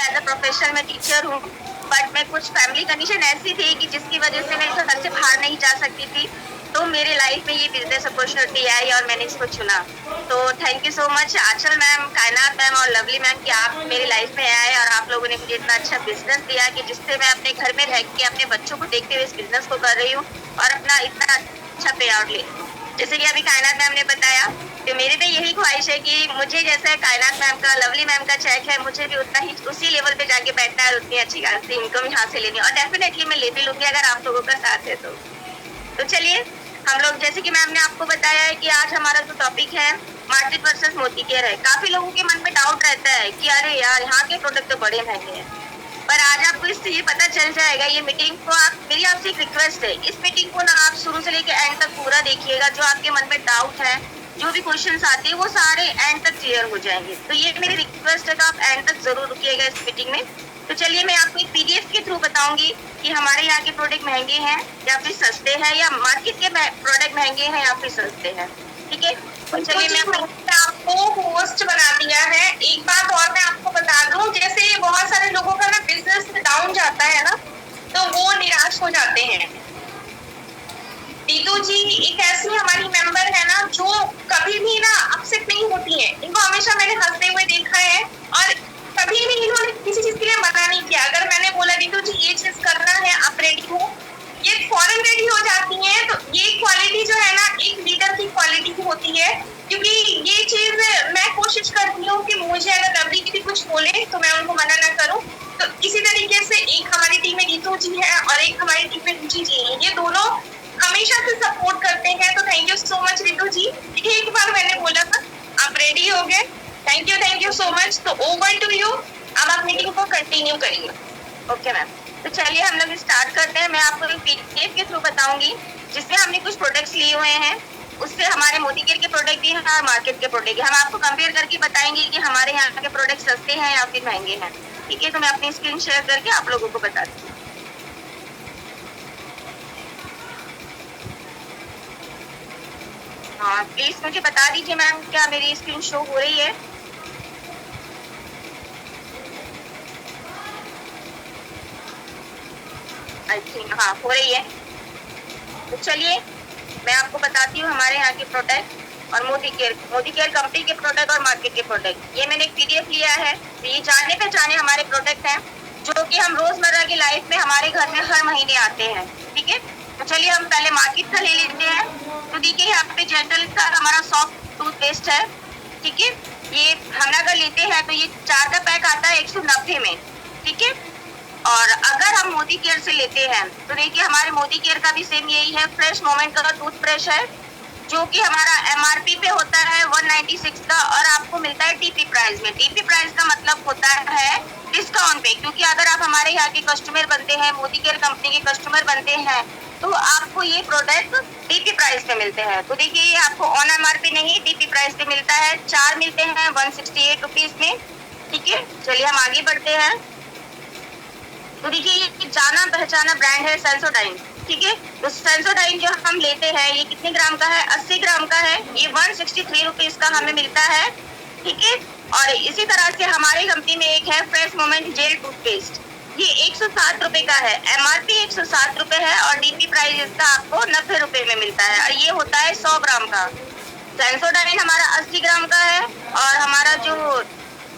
As a profession मैं teacher हूँ, but मैं कुछ फैमिली कंडीशन ऐसी थी कि जिसकी वजह से मैं घर से बाहर नहीं जा सकती थी। तो मेरे लाइफ में ये बिजनेस अपॉर्चुनिटी आई और मैंने इसको चुना। तो thank you so much Anchal ma'am, Kainat ma'am और लवली मैम कि आप मेरी लाइफ में आए और आप लोगों ने मुझे इतना अच्छा बिजनेस दिया कि जिससे मैं अपने घर में रह के अपने बच्चों को देखते हुए इस बिजनेस को कर रही हूँ और अपना इतना अच्छा पे आउट ले। जैसे कि अभी कायनात मैम ने बताया, तो मेरी भी यही ख्वाहिश है कि मुझे जैसे कायनात मैम का, लवली मैम का चेक है, मुझे भी उतना ही उसी लेवल पे जाके बैठना है, उतनी अच्छी खासी इनकम यहाँ से लेनी है और डेफिनेटली मैं ले भी लूंगी अगर आप लोगों का साथ है तो चलिए हम लोग, जैसे कि मैम ने आपको बताया है कि आज हमारा जो टॉपिक है मार्केट वर्सेस मोती केयर है। काफी लोगों के मन में डाउट रहता है कि अरे यार यहाँ के प्रोडक्ट तो बड़े महंगे हैं, पर आज आपको इससे ये पता चल जाएगा। ये मीटिंग को आप, मेरी आपसे एक रिक्वेस्ट है, इस मीटिंग को ना आप शुरू से लेकर एंड तक पूरा देखिएगा। जो आपके मन में डाउट है, जो भी क्वेश्चंस आते हैं वो सारे एंड तक क्लियर हो जाएंगे। तो ये मेरी रिक्वेस्ट है कि आप एंड तक जरूर रुकिएगा इस मीटिंग में। तो चलिए मैं आपको एक पीडीएफ के थ्रू बताऊंगी कि हमारे यहाँ के प्रोडक्ट महंगे हैं या फिर सस्ते हैं, या मार्केट के प्रोडक्ट महंगे हैं या फिर सस्ते हैं। ठीक है, तो चलिए मैं आपको होस्ट बना दिया है। एक बात और मैं आपको बता दूं, जैसे बहुत सारे लोगों का ना बिजनेस डाउन जाता है ना, तो वो निराश हो जाते हैं। रीतू जी एक ऐसी हमारी मेंबर है ना जो कभी भी ना अपसेट नहीं होती है। इनको हमेशा मैंने हंसते हुए देखा है और कभी भी इन्होंने किसी चीज के लिए मना नहीं किया। अगर मैंने बोला रीतू जी ये चीज करना है, आप रेडी हो, ये फौरन रेडी हो जाती है। तो ये क्वालिटी जो है ना एक लीडर की क्वालिटी होती है, क्योंकि ये चीज मैं कोशिश करती हूँ कि मुझे अगर लवली भी कुछ बोले तो मैं उनको मना ना करूँ। तो इसी तरीके से एक हमारी टीम में रीतू जी है और एक हमारी टीम में रुचि जी है, ये दोनों हमेशा से सपोर्ट करते हैं। तो thank you so much Ritu ji. एक बार मैंने बोला था, आप रेडी हो गए, थैंक यू सो मच। तो ओवर टू यू, अब आप मीटिंग को कंटिन्यू करिए। ओके मैम, तो चलिए हम लोग स्टार्ट करते हैं। मैं आपको एक पीडीएफ के थ्रू बताऊंगी जिसमें हमने कुछ प्रोडक्ट्स लिए हुए हैं, उससे हमारे मोती केयर के प्रोडक्ट भी हैं और मार्केट के प्रोडक्ट। हम आपको कंपेयर करके बताएंगे कि हमारे यहाँ के प्रोडक्ट सस्ते हैं या फिर महंगे हैं। ठीक है, तो मैं अपनी स्क्रीन शेयर करके आप लोगों को बताती हूँ। हाँ प्लीज मुझे बता दीजिए मैम, क्या मेरी स्क्रीन शो हो रही है? आई थिंक हाँ हो रही है। तो चलिए मैं आपको बताती हूँ हमारे यहाँ के प्रोडक्ट और मोदी केयर कंपनी के प्रोडक्ट और मार्केट के प्रोडक्ट। ये मैंने एक पीडीएफ लिया है। तो ये जाने पहचाने हमारे प्रोडक्ट हैं जो कि हम रोजमर्रा की लाइफ में हमारे घर में हर महीने आते हैं। ठीक है, तो चलिए हम पहले मार्केट का ले लेते हैं। तो देखिए यहाँ पे जेंटल का हमारा सॉफ्ट टूथपेस्ट है। ठीक है, ये हम अगर लेते हैं तो ये 4 का पैक आता है 190 में। ठीक है, और अगर हम मोदी केयर से लेते हैं तो देखिए हमारे मोदी केयर का भी सेम यही है। फ्रेश मोमेंट का टूथब्रश है जो कि हमारा एमआरपी पे होता है 196 का और आपको मिलता है डीपी प्राइस में। डीपी प्राइस का मतलब होता है डिस्काउंट पे, क्योंकि अगर आप हमारे यहाँ के कस्टमर बनते हैं, मोदी केयर कंपनी के कस्टमर बनते हैं, तो आपको ये प्रोडक्ट डीपी प्राइस पे मिलते हैं। तो देखिए ये आपको ऑन एमआरपी नहीं, डीपी प्राइस पे मिलता है। 4 मिलते हैं 168 रुपीज में। ठीक है, चलिए हम आगे बढ़ते हैं। तो देखिए ये जाना पहचाना ब्रांड है सेंसोडाइन। ठीक है, तो सेंसोडाइन जो हम लेते हैं ये कितने ग्राम का है? 80 ग्राम का है। ये 163 रुपीज का हमें मिलता है। ठीक है, और इसी तरह से हमारी कंपनी में एक है फ्रेश मोमेंट जेल टूथपेस्ट। ये 107 रुपए का है। एमआरपी 107 रुपए है और डीपी प्राइस इसका आपको 90 रुपए में मिलता है और ये होता है 100 ग्राम का। सेंसोडाइन हमारा 80 ग्राम का है और हमारा जो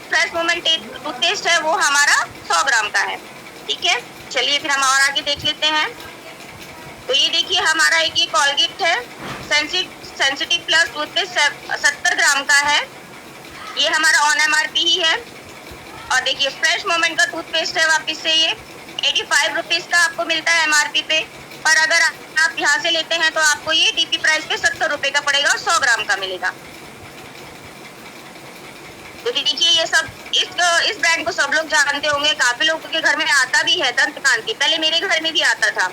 फ्रेश मोमेंट टूथपेस्ट है वो हमारा 100 ग्राम का है। ठीक है, चलिए फिर हम और आगे देख लेते हैं। तो ये देखिए हमारा एक ये कॉलगेट है सेंसिटिव प्लस टूथपेस्ट 70 ग्राम का है। ये हमारा ऑन एमआरपी ही है। और देखिए फ्रेश मोमेंट का टूथपेस्ट है, वापिस से ये 85 रुपीज का आपको मिलता है एमआरपी पे, पर अगर आप यहाँ से लेते हैं तो आपको ये डीपी प्राइस पे 70 रुपए का पड़ेगा और 100 ग्राम का मिलेगा। तो देखिए ये सब इस ब्रांड को सब लोग जानते होंगे। काफी लोगों के घर में आता भी है दंत कांति। पहले मेरे घर में भी आता था,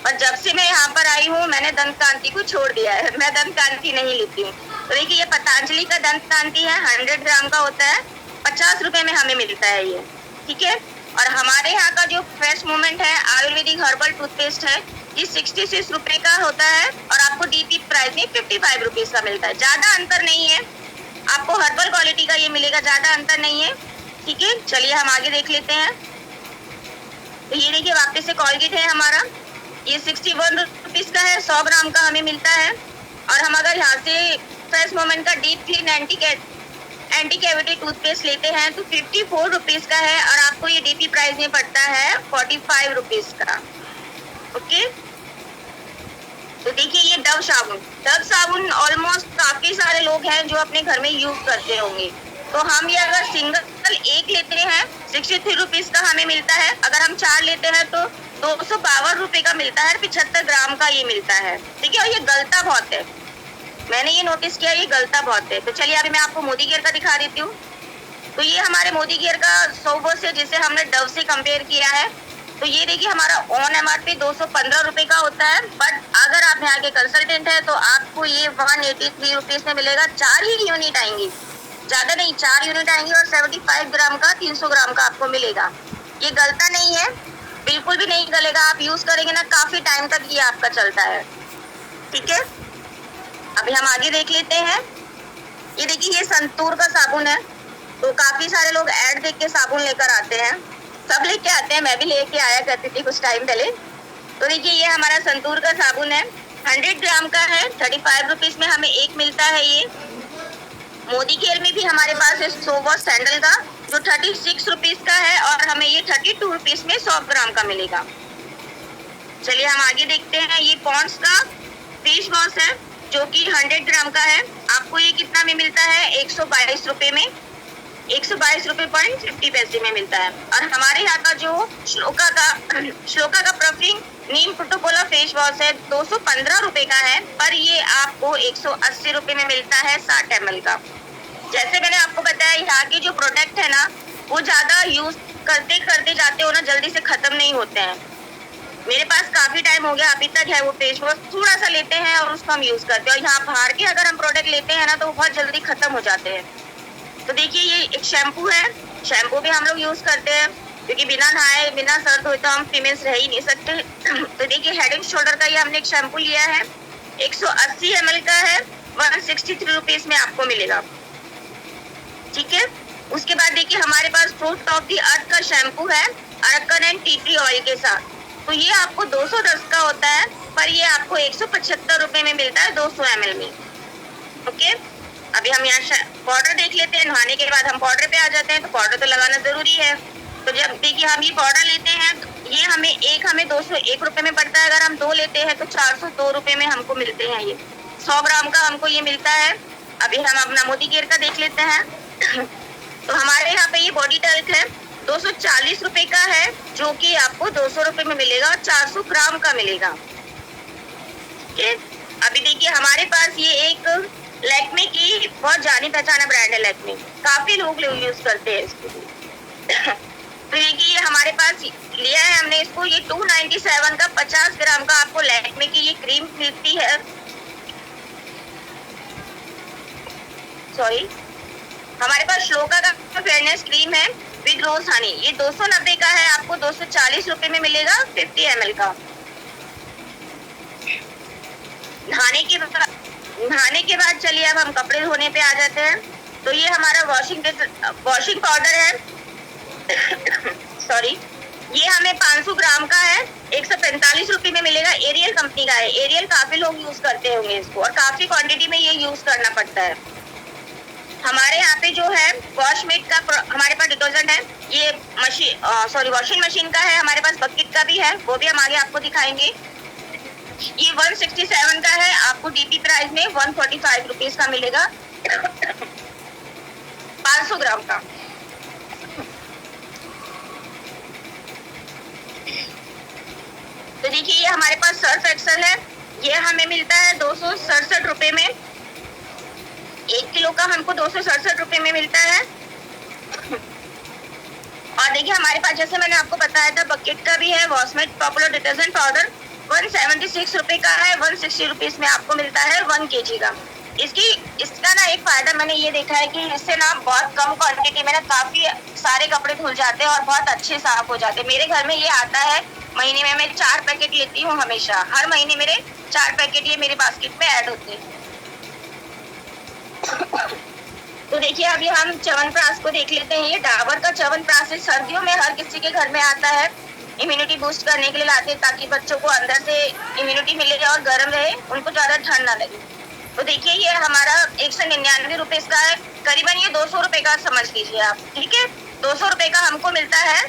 और जब से मैं यहाँ पर आई हूँ मैंने दंत कांति को छोड़ दिया है। मैं दंत कांति नहीं लेती हूँ। तो देखिए ये पतंजलि का दंत कांति है, 100 ग्राम का होता है, 50 रुपए में हमें मिलता है ये। ठीक है, और हमारे यहाँ का जो फ्रेश मोमेंट है आयुर्वेदिक हर्बल टूथपेस्ट है, ये 66 रुपए का होता है और आपको डीपी प्राइस में 55 रुपीज का मिलता है। ज्यादा अंतर नहीं है, आपको हर्बल क्वालिटी का ये मिलेगा, ज्यादा अंतर नहीं है। ठीक है, चलिए हम आगे देख लेते हैं। तो ये देखिए वापस से कोलगेट है हमारा, ये 61 रुपीज का है, 100 ग्राम का हमें मिलता है। और हम अगर यहाँ से फ्रेश मोमेंट का deep clean anti cavity toothpaste लेते हैं तो 54 रुपीज का है, और आपको ये डीपी प्राइस में पड़ता है 45 रुपीज का। ओके, तो देखिए ये डव साबुन ऑलमोस्ट काफी सारे लोग हैं जो अपने घर में यूज करते होंगे। तो हम ये अगर सिंगल एक लेते हैं 63 रुपीज का हमें मिलता है, अगर हम 4 लेते हैं तो 252 रुपए का मिलता है, 75 ग्राम का ये मिलता है। ठीक है, और ये गलता बहुत है, मैंने ये नोटिस किया, ये गलता बहुत है। तो चलिए अभी मैं आपको मोदी केयर का दिखा देती हूँ। तो ये हमारे मोदी केयर का सोबो से, जिसे हमने डव से कंपेयर किया है, तो ये देखिए हमारा ऑन MRP 215 रुपए का होता है, बट अगर आप यहाँ के कंसल्टेंट है तो आपको ये 183 रुपीज में मिलेगा। 4 ही यूनिट आएंगी, ज्यादा नहीं, 4 यूनिट आएंगी, और 75 ग्राम का 300 ग्राम का आपको मिलेगा। ये गलता नहीं है, बिल्कुल भी नहीं गलेगा, आप यूज करेंगे ना काफी टाइम तक ये आपका चलता है। ठीक है, अभी हम आगे देख लेते हैं। ये देखिए ये संतूर का साबुन है, तो काफी सारे लोग ऐड देख के साबुन लेकर आते हैं, सब लेके आते हैं, मैं भी लेके आया करती थी कुछ टाइम पहले। तो देखिए ये हमारा संतूर का साबुन है, 100 ग्राम का है, 35 रुपीज में हमें एक मिलता है। ये मोदी केयर में भी हमारे पास है सोवॉश सैंडल का, जो 36 रुपीज का है, और हमें ये 32 रुपीज में 100 ग्राम का मिलेगा। चलिए हम आगे देखते हैं। ये पॉन्ड्स का फेस वॉश है, जो कि 100 ग्राम का है, आपको ये कितना में मिलता है, 122 रुपए में, 122 रुपए पॉइंट 50 पैसे में मिलता है। और हमारे यहाँ का जो श्लोका का परफ्यूम नीम प्रोटोकोला फेस वॉश है, 215 रुपए का है, पर ये आपको 180 रुपए में मिलता है 60 ml का। जैसे मैंने आपको बताया, यहाँ के जो प्रोडक्ट है ना, वो ज्यादा यूज करते जाते हो ना, जल्दी से खत्म नहीं होते हैं। मेरे पास काफी टाइम हो गया अभी तक है वो फेस वॉश, थोड़ा सा लेते हैं और उसको हम यूज करते हैं। और यहाँ बाहर के अगर हम प्रोडक्ट लेते हैं ना, तो वो बहुत जल्दी खत्म हो जाते हैं। तो देखिए ये एक शैम्पू है, शैम्पू भी हम लोग यूज करते हैं, क्योंकि बिना नहाए बिना सर धोए तो हम फीमेल्स रह ही नहीं सकते। तो देखिए हेड एंड शोल्डर का ये हमने एक शैम्पू लिया है, 180 ml का है, 163 रुपीज में आपको मिलेगा। ठीक है, उसके बाद देखिए हमारे पास फ्रूट ऑफ द अर्थ का शैम्पू है, अरकन एंड टी ट्री ऑयल के साथ, तो ये आपको 210 का होता है, पर ये आपको 175 रुपए में मिलता है 200 ml में। ओके, अभी हम यहाँ पाउडर देख लेते हैं। नहाने के बाद हम पाउडर पे आ जाते हैं, तो पाउडर तो लगाना जरूरी है। तो जब देखिए हम ये पाउडर लेते हैं, तो ये हमें 201 रुपए में पड़ता है। अगर हम 2 लेते हैं तो 402 रुपए में हमको मिलते हैं। ये 100 ग्राम का हमको ये मिलता है। अभी हम अपना मोदी केयर का देख लेते हैं। तो हमारे यहाँ पे ये बॉडी टल्क है, 240 रुपए का है, जो कि आपको 200 रुपए में मिलेगा, और 400 ग्राम का मिलेगा। अभी देखिए हमारे पास ये एक लैक्मे की बहुत जानी पहचाना ब्रांड है, लैक्मे, काफी लोग यूज करते हैं इसको। तो ये हमारे पास लिया है हमने इसको, ये 297 का 50 ग्राम का आपको लैक्मे की ये क्रीम मिलती है। सॉरी, हमारे पास श्लोका का फेयरनेस क्रीम है विद रोज हनी, ये 290 का है, आपको 240 रुपए में मिलेगा, 50 ml का। नहाने के बाद चलिए अब हम कपड़े धोने पे आ जाते हैं। तो ये हमारा वॉशिंग पाउडर है सॉरी, ये हमें 500 ग्राम का है, 145 रुपए में मिलेगा। एरियल कंपनी का है, एरियल काफी लोग यूज करते होंगे इसको, और काफी क्वांटिटी में ये यूज करना पड़ता है। हमारे यहाँ पे जो है वॉशमेट का हमारे पास डिटर्जेंट है, ये वॉशिंग मशीन का है, हमारे पास बकेट का भी है, वो भी हम आगे आपको दिखाएंगे। ये 167 का है, आपको डीपी प्राइस में 145 रुपीज का मिलेगा, 500 ग्राम का। तो देखिए ये हमारे पास सर्फ एक्सेल है, ये हमें मिलता है 267 रुपए में, 1 किलो का हमको 267 रुपए में मिलता है। और देखिए हमारे पास, जैसे मैंने आपको बताया था, बकेट का भी है, वॉशमेट पॉपुलर डिटर्जेंट पाउडर 176 रुपए का है, 160 रुपीज में आपको मिलता है 1 kg का। इसका ना एक फायदा मैंने ये देखा है कि इससे ना बहुत कम क्वांटिटी में ना काफी सारे कपड़े धुल जाते हैं और बहुत अच्छे साफ हो जाते हैं। मेरे घर में ये आता है, महीने में मैं 4 पैकेट लेती हूँ हमेशा, हर महीने मेरे 4 पैकेट ये मेरे बास्केट में ऐड होते हैं। तो देखिए अभी हम च्यवनप्राश को देख लेते हैं। ये डाबर का च्यवनप्राश है, सर्दियों में हर किसी के घर में आता है, इम्यूनिटी बूस्ट करने के लिए लाते हैं ताकि बच्चों को अंदर से इम्यूनिटी मिले और गर्म रहे, उनको ज्यादा ठंड ना लगे। तो देखिए ये हमारा 199 रुपए का है, करीबन ये 200 रुपए का समझ लीजिए आप, ठीक है। 200 रुपए का हमको मिलता है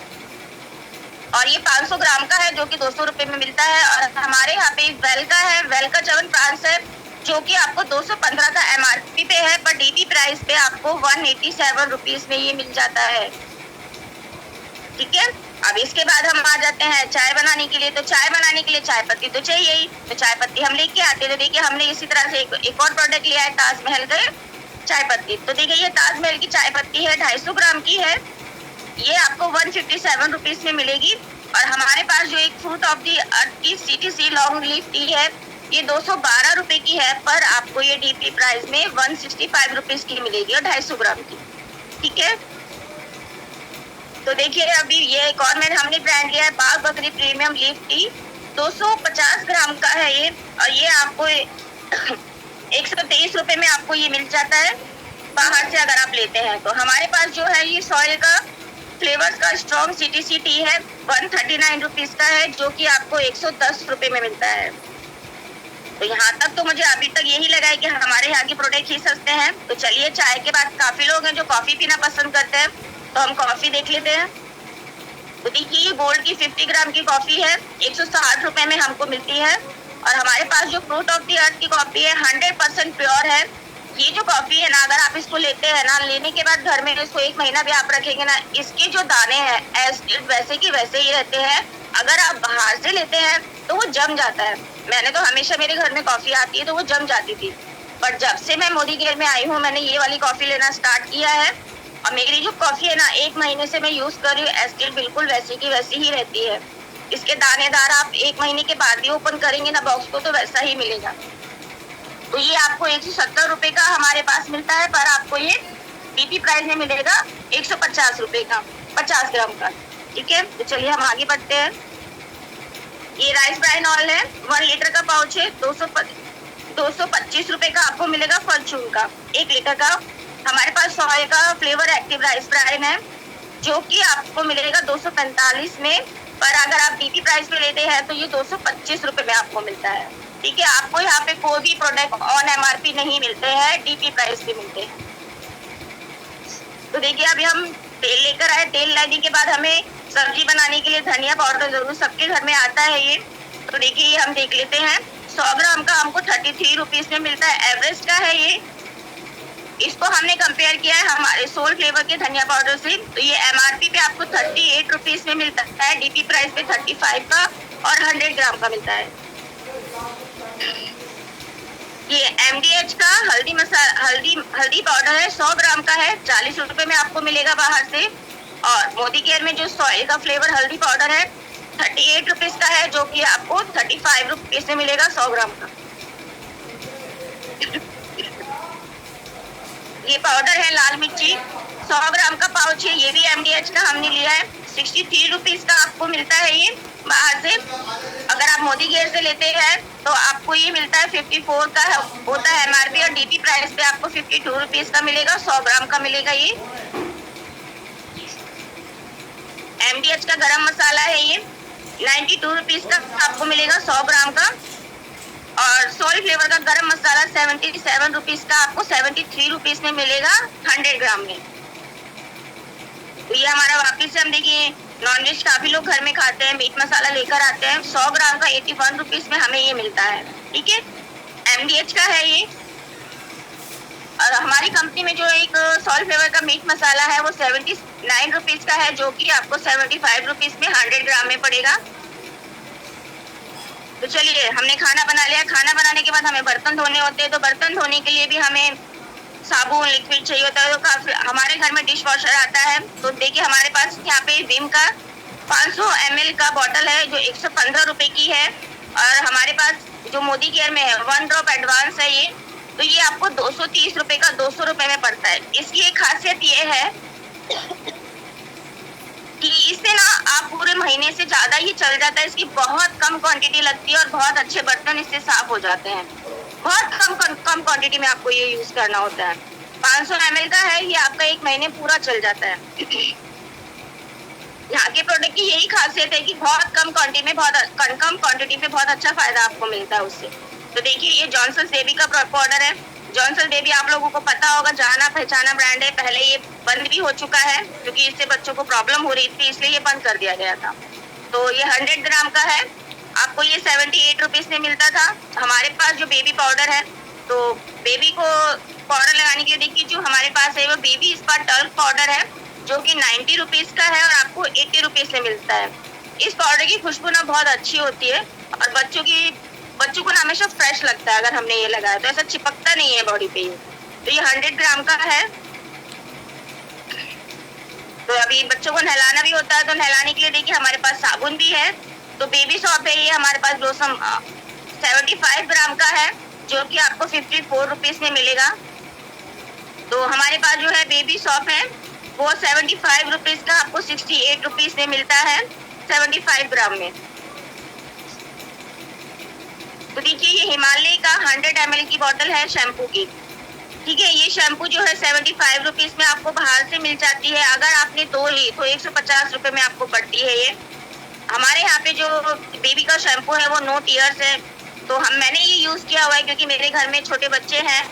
और ये 500 ग्राम का है जो कि 200 रुपए में मिलता है। और हमारे यहाँ पे वेल का है, वेल का च्यवनप्राश है जो कि आपको 215 का MRP पे है, पर DP प्राइस पे आपको 187 रुपीज में ये मिल जाता है, ठीक है। अब इसके बाद हम आ जाते हैं चाय बनाने के लिए। तो चाय बनाने के लिए चाय पत्ती तो चाहिए ही, तो चाय पत्ती हम लेके आते हैं। तो देखिए हमने इसी तरह से एक और प्रोडक्ट लिया है, ताजमहल का चाय पत्ती। तो देखिए ये ताजमहल की चाय पत्ती है, 250 ग्राम की है, ये आपको 157 रुपीज में मिलेगी। और हमारे पास जो एक फ्रूट ऑफ दी अर्थ की CTC लॉन्ग लीफ टी है, ये 212 रुपए की है, पर आपको ये DP प्राइस में 165 रुपीज की मिलेगी और 250 ग्राम की, ठीक है। तो देखिए अभी ये एक और हमने ब्रांड लिया है, बाग बकरी प्रीमियम लीफ टी, 250 ग्राम का है ये, और ये आपको 123 रुपए में आपको ये मिल जाता है बाहर से अगर आप लेते हैं। तो हमारे पास जो है ये सॉइल का फ्लेवर्स का स्ट्रॉन्ग CTC टी है, 139 रुपीज का है, जो कि आपको 110 रुपए में मिलता है। तो यहाँ तक तो मुझे अभी तक यही लगा है कि हमारे यहाँ के प्रोडक्ट ही सस्ते हैं। तो चलिए चाय के बाद काफी लोग हैं जो कॉफी पीना पसंद करते हैं, तो हम कॉफी देख लेते हैं। तो देखिए ये गोल्ड की 50 ग्राम की कॉफी है, 160 रुपए में हमको मिलती है। और हमारे पास जो फ्रूट ऑफ द अर्थ की कॉफी है 100% प्योर है। ये जो कॉफी है ना, अगर आप इसको लेते हैं ना, लेने के बाद घर में इसको 1 महीना भी आप रखेंगे ना, इसके जो दाने हैं वैसे की वैसे ही रहते हैं। अगर आप बाहर से लेते हैं तो वो जम जाता है। मैंने तो हमेशा मेरे घर में कॉफी आती है तो वो जम जाती थी, पर जब से मैं मोदी केयर में आई हूँ मैंने ये वाली कॉफी लेना स्टार्ट किया है, और मेरी जो कॉफी है ना 1 महीने से मैं यूज कर रही हूँ, एस्टिल बिल्कुल वैसी की वैसी ही रहती है। इसके दानेदार आप 1 महीने के बाद भी ओपन करेंगे ना बॉक्स को तो वैसा ही मिलेगा। तो ये आपको 170 रुपए का हमारे पास मिलता है, पर आपको ये DP प्राइस में मिलेगा 150 रुपए का, 50 ग्राम का, ठीक है। तो चलिए हम आगे बढ़ते हैं। ये राइस ब्राइन ऑयल है, 1 लीटर का पाउच है, 225 रुपए का आपको मिलेगा फॉर्चून का 1 लीटर का। हमारे पास सॉय का फ्लेवर एक्टिव राइस ब्राइन है जो कि आपको मिलेगा 245 में, पर अगर आप DP प्राइस पे लेते हैं तो ये 225 रुपए में आपको मिलता है, ठीक है। आपको यहाँ पे कोई भी प्रोडक्ट ऑन MRP नहीं मिलते हैं, DP प्राइस पे मिलते हैं। तो देखिए अभी हम तेल लेकर आए, तेल लाने के बाद हमें सब्जी बनाने के लिए धनिया पाउडर जरूर सबके घर में आता है ये। तो देखिए ये हम देख लेते हैं, 100 ग्राम का हमको 33 रुपीज में मिलता है, एवरेस्ट का है ये। इसको हमने कंपेयर किया है हमारे सोल फ्लेवर के धनिया पाउडर से, तो ये MRP पे आपको 38 रुपीज में मिलता है, DP प्राइस पे 35 का और 100 ग्राम का मिलता है। ये MDH का हल्दी पाउडर है, 100 ग्राम का है, 40 रुपए में आपको मिलेगा बाहर से। और मोदी केयर में जो सॉइल का फ्लेवर हल्दी पाउडर है 38 रुपीज का है, जो कि आपको 35 रुपीज में मिलेगा 100 ग्राम का। ये पाउडर है लाल मिर्ची, 100 ग्राम का पाउच है, ये भी MDH का हमने लिया है, 63 रुपीज का आपको मिलता है ये बाहर से। अगर आप मोदी केयर से लेते हैं तो आपको ये मिलता है 54 का होता है MRP, और DP प्राइस पे आपको 52 रुपीज का मिलेगा, 100 ग्राम का मिलेगा ये। MDH का गरम मसाला है ये, 92 रुपीज का आपको मिलेगा 100 ग्राम का। और सोल फ्लेवर का गरम मसाला 77 रुपीज का आपको 73 रुपीज में मिलेगा 100 ग्राम में। तो ये हमारा वापिस से हम देखिए नॉनवेज काफी लोग घर में खाते हैं, मीट मसाला लेकर आते हैं, 100 ग्राम का 81 रुपीज में हमें ये मिलता है, ठीक है। MDH का है ये। और हमारी कंपनी में जो एक सॉल्ट फ्लेवर का मीट मसाला है वो 79 रुपीज का है, जो कि आपको 75 रुपीज में 100 ग्राम में पड़ेगा। तो चलिए हमने खाना बना लिया, खाना बनाने के बाद हमें बर्तन धोने होते हैं, तो बर्तन धोने के लिए भी हमें साबुन लिक्विड चाहिए होता है। तो काफी हमारे घर में डिश वॉशर आता है, तो देखिए हमारे पास यहाँ पे विम का 500 ml का बॉटल है जो 115 रुपए की है। और हमारे पास जो मोदी केयर में है 1 ड्रॉप एडवांस है ये, तो ये आपको 230 रुपए का 200 रुपए में पड़ता है। इसकी एक खासियत ये है कि इससे ना आप पूरे महीने से ज्यादा ही चल जाता है, इसकी बहुत कम क्वांटिटी लगती है और बहुत अच्छे बर्तन इससे साफ हो जाते हैं। बहुत कम क्वांटिटी में आपको ये यूज करना होता है। 500 ml का है, ये आपका 1 महीने पूरा चल जाता है। यहाँ के प्रोडक्ट की यही खासियत है कि बहुत कम क्वांटिटी में बहुत अच्छा फायदा आपको मिलता है उससे। तो देखिए ये जॉनसन्स बेबी का पाउडर है। जॉनसन्स बेबी आप लोगों को पता होगा, जाना पहचाना ब्रांड है। पहले ये बंद भी हो चुका है क्योंकि इससे बच्चों को प्रॉब्लम हो रही थी, इसलिए ये बंद कर दिया गया था। तो ये 100 ग्राम का है, आपको ये 78 रुपीज में मिलता था। हमारे पास जो बेबी पाउडर है, तो बेबी को पाउडर लगाने के लिए देखिए जो हमारे पास है वो बेबी स्पा टल्क पाउडर है, जो कि 90 रुपीज का है और आपको 80 रुपीज में मिलता है। इस पाउडर की खुशबू ना बहुत अच्छी होती है और बच्चों को ना हमेशा फ्रेश लगता है। अगर हमने ये लगाया तो ऐसा चिपकता नहीं है बॉडी पे। तो ये 100 ग्राम का है। तो अभी बच्चों को नहलाना भी होता है, तो नहलाने के लिए देखिए हमारे पास साबुन भी है। तो बेबी सॉप है ये हमारे पास ब्लॉसम 75 ग्राम का है, जो कि आपको 54 रुपीज में मिलेगा। तो हमारे पास जो है बेबी सॉप है वो 75 रुपीज का आपको 68 रुपीज में मिलता है 75 ग्राम में। तो देखिए ये हिमालय का 100 ml की बोतल है शैम्पू की। ठीक है, ये शैम्पू जो है 75 रुपीज में आपको बाहर से मिल जाती है। अगर आपने 2 ली तो 150 रुपए में आपको पड़ती है ये। हमारे यहाँ पे जो बेबी का शैम्पू है वो नो टीयर्स है, तो मैंने ये यूज किया हुआ है क्योंकि मेरे घर में छोटे बच्चे हैं।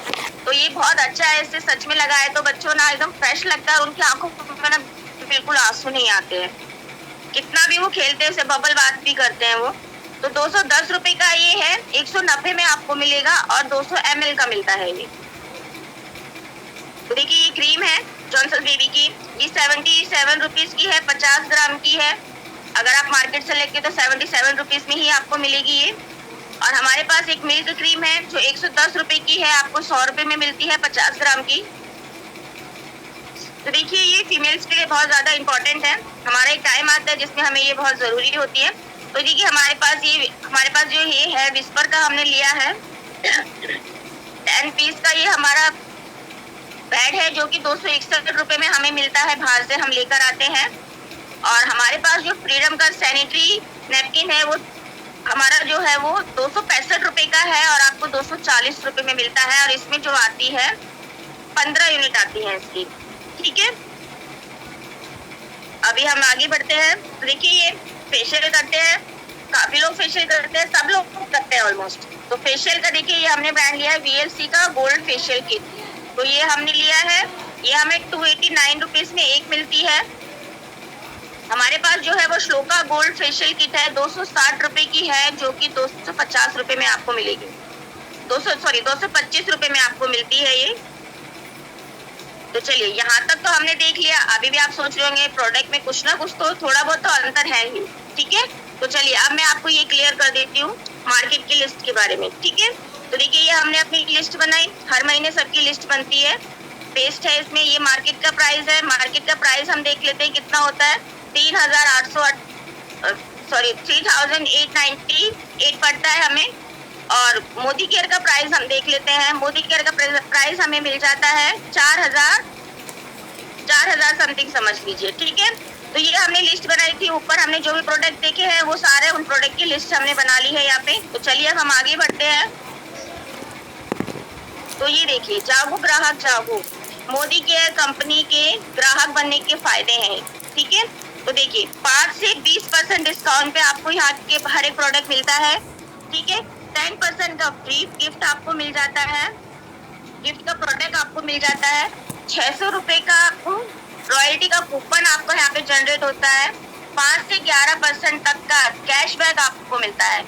तो ये बहुत अच्छा है, इससे सच में लगाए तो बच्चों ना एकदम फ्रेश लगता है और उनकी आंखों में ना बिल्कुल आंसू नहीं आते हैं। कितना भी वो खेलते हैं, उसे बबल बात भी करते हैं वो। तो 210 रुपए का ये है, 190 में आपको मिलेगा और 200 ml का मिलता है ये। तो देखिए ये क्रीम है जॉनसन बेबी की, ये 77 रुपीज की है, 50 ग्राम की है। अगर आप मार्केट से लेके तो 77 रुपीज में ही आपको मिलेगी ये। और हमारे पास एक मिल्क क्रीम है जो 110 रुपए की है, आपको 100 रुपए में मिलती है 50 ग्राम की। तो देखिए ये फीमेल्स के लिए बहुत ज्यादा इंपॉर्टेंट है। हमारा एक टाइम आता है जिसमें हमें ये बहुत जरूरी होती है। तो देखिए हमारे पास जो ये है विस्पर का हमने लिया है 10 पीस का, ये हमारा पैड है जो कि 261 रुपए में हमें मिलता है, बाहर से हम लेकर आते हैं। और हमारे पास जो फ्रीडम का सैनिटरी नैपकिन है वो हमारा जो है वो 265 रुपए का है और आपको 240 रुपए में मिलता है। और इसमें जो आती है 15 यूनिट आती है इसकी। ठीक है, अभी हम आगे बढ़ते हैं। तो देखिए ये फेशियल करते हैं, काफी लोग फेशियल करते हैं, सब लोग करते हैं ऑलमोस्ट। तो फेशियल का देखिए ये हमने ब्रांड लिया है VLC का गोल्ड फेशियल किट। तो ये हमने लिया है, ये हमें 289 रुपीज में एक मिलती है। हमारे पास जो है वो श्लोका गोल्ड फेशियल किट है, 260 रुपए की है, जो कि 250 रुपए में आपको मिलेगी। 225 रुपए में आपको मिलती है ये। तो चलिए यहाँ तक तो हमने देख लिया। अभी भी आप सोच रहे होंगे प्रोडक्ट में कुछ ना कुछ तो थोड़ा बहुत तो अंतर है ही। ठीक है, तो चलिए अब मैं आपको ये क्लियर कर देती हूँ मार्केट की लिस्ट के बारे में। ठीक है, तो देखिए ये हमने अपनी लिस्ट बनाई, हर महीने सबकी लिस्ट बनती है। पेस्ट है इसमें, ये मार्केट का प्राइस है। मार्केट का प्राइस हम देख लेते हैं कितना होता है, 3,898 पड़ता है हमें। और मोदी केयर का प्राइस हम देख लेते हैं। मोदी केयर का प्राइस हमें मिल जाता है 4,000 समथिंग समझ लीजिए। ठीक है, तो ये हमने लिस्ट बनाई थी। ऊपर हमने जो भी प्रोडक्ट देखे हैं वो सारे उन प्रोडक्ट की लिस्ट हमने बना ली है यहाँ पे। तो चलिए अब हम आगे बढ़ते हैं। तो ये देखिए जागो ग्राहक जागो, मोदी केयर कंपनी के ग्राहक बनने के फायदे हैं। ठीक है, तो देखिए 5 से 20% डिस्काउंट पे आपको यहाँ के हर एक प्रोडक्ट मिलता है। ठीक है, 10% का फ्री गिफ्ट आपको मिल जाता है, गिफ्ट का प्रोडक्ट आपको मिल जाता है। 600 रुपए का आपको रॉयल्टी का कूपन आपको यहाँ पे जनरेट होता है। 5 से 11% तक का कैशबैक आपको मिलता है।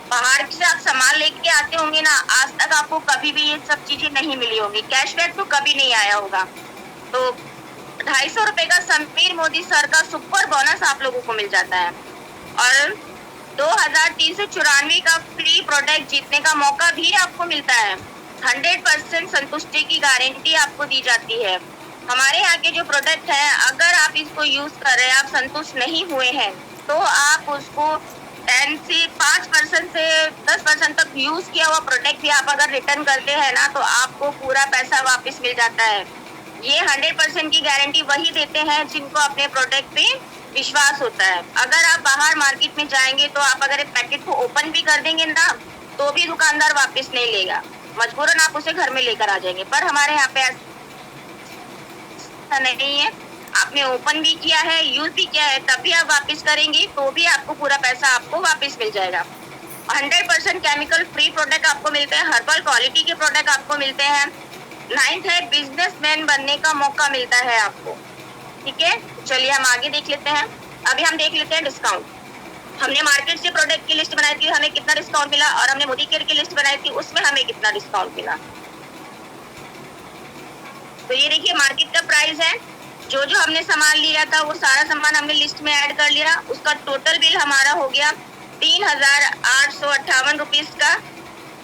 बाहर से आप सामान लेके आते होंगे ना, आज तक आपको कभी भी ये सब चीजें नहीं मिली होंगी, कैशबैक तो कभी नहीं आया होगा। तो 250 रुपए का समीर मोदी सर का सुपर बोनस आप लोगों को मिल जाता है। और 2394 का फ्री प्रोडक्ट जीतने का मौका भी आपको मिलता है। 100% संतुष्टि की गारंटी आपको दी जाती है। हमारे यहाँ के जो प्रोडक्ट है, अगर आप इसको यूज कर रहे हैं, आप संतुष्ट नहीं हुए हैं, तो आप उसको 5% से 10% तक यूज किया हुआ प्रोडक्ट भी आप अगर रिटर्न करते हैं ना, तो आपको पूरा पैसा वापस मिल जाता है। ये 100% की गारंटी वही देते हैं जिनको अपने प्रोडक्ट पे विश्वास होता है। अगर आप बाहर मार्केट में जाएंगे तो आप अगर पैकेट को ओपन भी कर देंगे ना, तो भी दुकानदार वापस नहीं लेगा, मजबूरन आप उसे घर में लेकर आ जाएंगे। पर हमारे यहाँ पे ऐसा नहीं है। आपने ओपन भी किया है, यूज भी किया है, तब भी आप वापस करेंगे तो भी आपको पूरा पैसा आपको वापस मिल जाएगा। 100% केमिकल फ्री प्रोडक्ट आपको मिलते हैं, हर्बल क्वालिटी के प्रोडक्ट आपको मिलते हैं। 9th है, बिजनेसमैन बनने का मौका मिलता है आपको। ठीक है, चलिए हम आगे देख लेते हैं। अभी हम देख लेते हैं डिस्काउंट। हमने मार्केट से प्रोडक्ट की लिस्ट बनाई थी, हमें कितना डिस्काउंट मिला, और हमने मोदी केयर की लिस्ट बनाई थी, उसमें हमें कितना डिस्काउंट मिला। तो ये देखिए मार्केट का प्राइस है, जो जो हमने सामान लिया था वो सारा सामान हमने लिस्ट में ऐड कर लिया। उसका टोटल बिल हमारा हो गया 3,858 रुपीज का।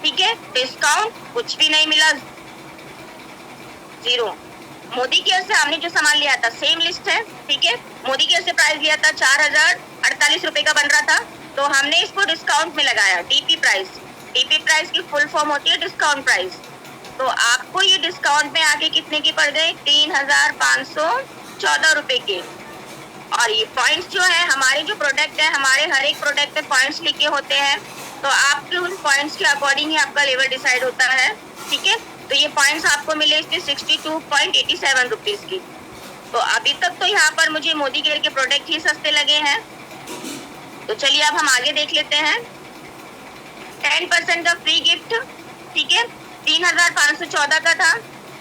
ठीक है, डिस्काउंट कुछ भी नहीं मिला, 0। मोदी केयर से हमने जो सामान लिया था सेम लिस्ट है। ठीक है, मोदी केयर से प्राइस लिया था 4,048 रुपए का बन रहा था, तो हमने इसको डिस्काउंट में लगाया डीपी प्राइस। डीपी प्राइस की फुल फॉर्म होती है डिस्काउंट प्राइस। तो आपको ये डिस्काउंट में आगे कितने के पड़ गए, 3,514 रुपए के। और ये पॉइंट्स जो है, हमारे जो प्रोडक्ट है, हमारे हर एक प्रोडक्ट पे पॉइंट्स लिखे होते हैं, तो आपके उन पॉइंट्स के अकॉर्डिंग ही आपका लेवल डिसाइड होता है। ठीक है, तो ये पॉइंट्स आपको मिले इसके 62.87 रुपीज की। तो अभी तक तो यहाँ पर मुझे मोदी केयर के प्रोडक्ट ही सस्ते लगे हैं। तो चलिए अब हम आगे देख लेते हैं। 10% का फ्री गिफ्ट। ठीक है, 3,514 का था,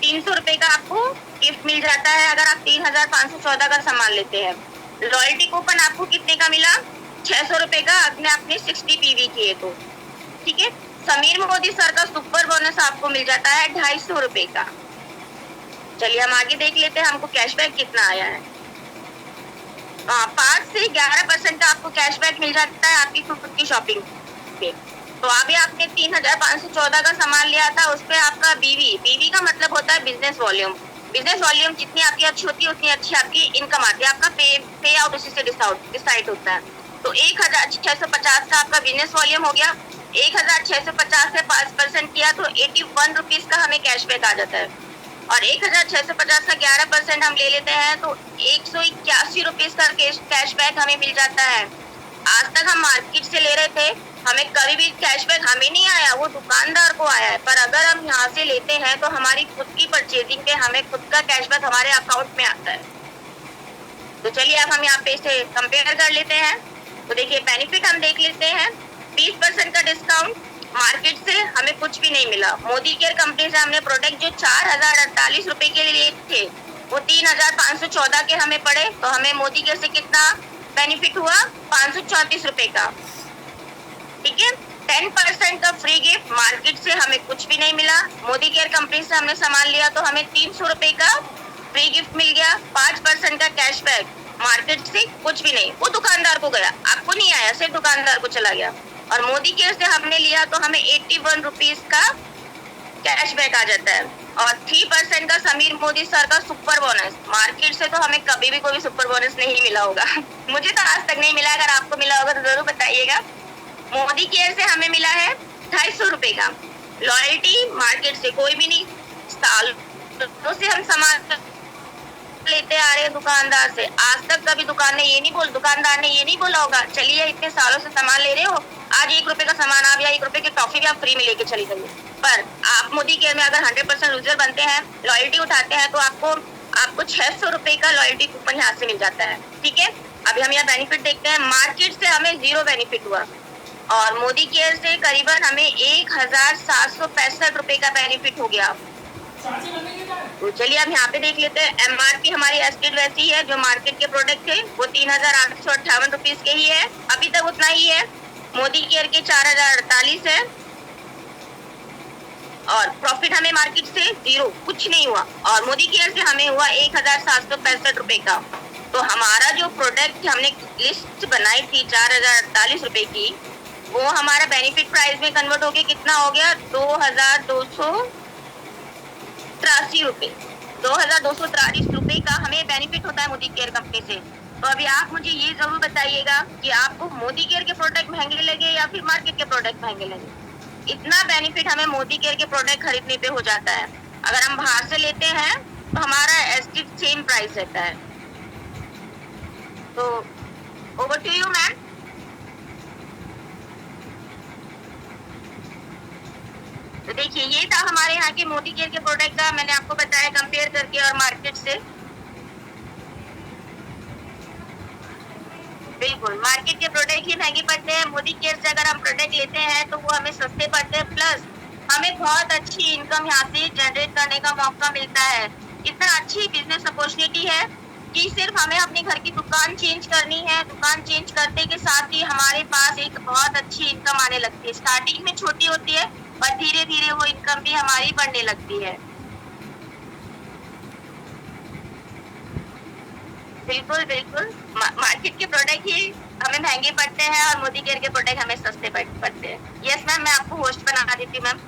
300 रुपए का आपको गिफ्ट मिल जाता है अगर आप 3,514 का सामान लेते हैं। लॉयल्टी कूपन आपको कितने का मिला, 600 रुपए का, अगर आपने 60 पीवी किए तो। ठीक है, समीर मोदी सर का सुपर बोनस आपको मिल जाता है 250 रुपए का। चलिए हम आगे देख लेते हैं हमको कैशबैक कितना आया है। 5 से 11% का आपको कैशबैक मिल जाता है आपकी खुद की शॉपिंग पे। तो अभी आपने 3,514 का सामान लिया था, उस पर आपका बीवी का मतलब होता है बिजनेस वॉल्यूम। बिजनेस वॉल्यूम जितनी आपकी अच्छी होती है उतनी अच्छी आपकी इनकम आती है, आपका पे आउट उसी से डिसाइड होता है। तो 1,650 का आपका बिजनेस वॉल्यूम हो गया। 1,650 से 5% किया तो 81 रुपीज का हमें कैशबैक आ जाता है। और 1,650 का 11% हम ले लेते हैं तो 181 रुपीज का कैशबैक हमें मिल जाता है। आज तक हम मार्केट से ले रहे थे, हमें कभी भी कैशबैक हमें नहीं आया, वो दुकानदार को आया है। पर अगर हम यहाँ से लेते हैं तो हमारी खुद की परचेजिंग पे हमें खुद का कैशबैक हमारे अकाउंट में आता है। तो चलिए अब हम यहाँ पे इसे कंपेयर कर लेते हैं। तो देखिए बेनिफिट हम देख लेते हैं। 20% का डिस्काउंट, मार्केट से हमें कुछ भी नहीं मिला। मोदी केयर कंपनी से हमने प्रोडक्ट जो 4,048 रुपए के लिए लिए थे वो 3,514 के हमें पड़े, तो हमें मोदी केयर से कितना बेनिफिट हुआ, 534 रुपए का। ठीक है, 10% का फ्री गिफ्ट, मार्केट से हमें कुछ भी नहीं मिला। मोदी केयर कंपनी से हमने सामान लिया तो हमें 300 रुपए का फ्री गिफ्ट मिल गया। 5% का कैशबैक, मार्केट से कुछ भी नहीं, वो दुकानदार को गया, आपको नहीं आया, सिर्फ दुकानदार को चला गया। और मोदी केयर से हमने लिया तो हमें 81 रुपीज का कैशबैक आ जाता है। और 3% का समीर मोदी सर का सुपर बोनस, मार्केट से तो हमें कभी भी कोई सुपर बोनस नहीं मिला होगा मुझे तो आज तक नहीं मिला, अगर आपको मिला होगा तो जरूर बताइएगा। मोदी केयर से हमें मिला है 250 रुपए का लॉयल्टी, मार्केट से कोई भी नहीं। सालों से हम सामान लेते आ रहे हैं दुकानदार से, आज तक कभी दुकानदार ने ये नहीं बोला होगा चलिए इतने सालों से सामान ले रहे हो, आज 1 रुपए का सामान आ गया, 1 रुपए की टॉफी भी आप फ्री में लेके चली जाइए। पर आप मोदी केयर में अगर 100% यूजर बनते हैं, लॉयल्टी उठाते हैं, तो आपको 600 रुपए का लॉयल्टी कूपन यहाँ से मिल जाता है। ठीक है, अभी हम यहाँ बेनिफिट देखते हैं। मार्केट से हमें 0 बेनिफिट हुआ और मोदी केयर से करीबन हमें 1,765 रुपए का बेनिफिट हो गया। तो चलिए अब यहाँ पे देख लेते हैं। एमआरपी हमारी एस्टेट वैसी है, जो मार्केट के प्रोडक्ट थे वो 3,858 रुपीज के ही है, अभी तक उतना ही है। मोदी केयर के 4,048 है और प्रॉफिट हमें मार्केट से 0, कुछ नहीं हुआ। और मोदी केयर से हमें हुआ 1,765 रुपए का। तो हमारा जो प्रोडक्ट हमने लिस्ट बनाई थी 4,048 रुपए की, वो हमारा बेनिफिट प्राइस में कन्वर्ट होके कितना हो गया, 2,283 रुपए। 2,283 रुपए का हमें बेनिफिट होता है मोदी केयर कंपनी से। तो अभी आप मुझे ये जरूर बताइएगा कि आपको मोदी केयर के प्रोडक्ट महंगे लगे या फिर मार्केट के प्रोडक्ट महंगे लगे। इतना बेनिफिट हमें मोदी केयर के प्रोडक्ट खरीदने पे हो जाता है। अगर हम बाहर से लेते हैं तो हमारा एस्टिक सेम प्राइस रहता है। तो ओवर टू यू मैम। तो देखिए ये था हमारे यहाँ के मोदी केयर के प्रोडक्ट का, मैंने आपको बताया कंपेयर करके और मार्केट से। बिल्कुल मार्केट के प्रोडक्ट ही महंगे पड़ते हैं। मोदी केयर से अगर हम प्रोडक्ट लेते हैं तो वो हमें सस्ते पड़ते हैं, प्लस हमें बहुत अच्छी इनकम यहाँ से जनरेट करने का मौका मिलता है। इतना अच्छी बिजनेस अपॉर्चुनिटी है कि सिर्फ हमें अपने घर की दुकान चेंज करनी है। दुकान चेंज करने के साथ ही हमारे पास एक बहुत अच्छी इनकम आने लगती है। स्टार्टिंग में छोटी होती है पर धीरे धीरे वो इनकम भी हमारी बढ़ने लगती है। बिल्कुल बिल्कुल मार्केट के प्रोडक्ट ही हमें महंगे पड़ते हैं और मोदी केयर के प्रोडक्ट हमें सस्ते पड़ते हैं। यस मैम, मैं आपको होस्ट बना देती हूँ मैम।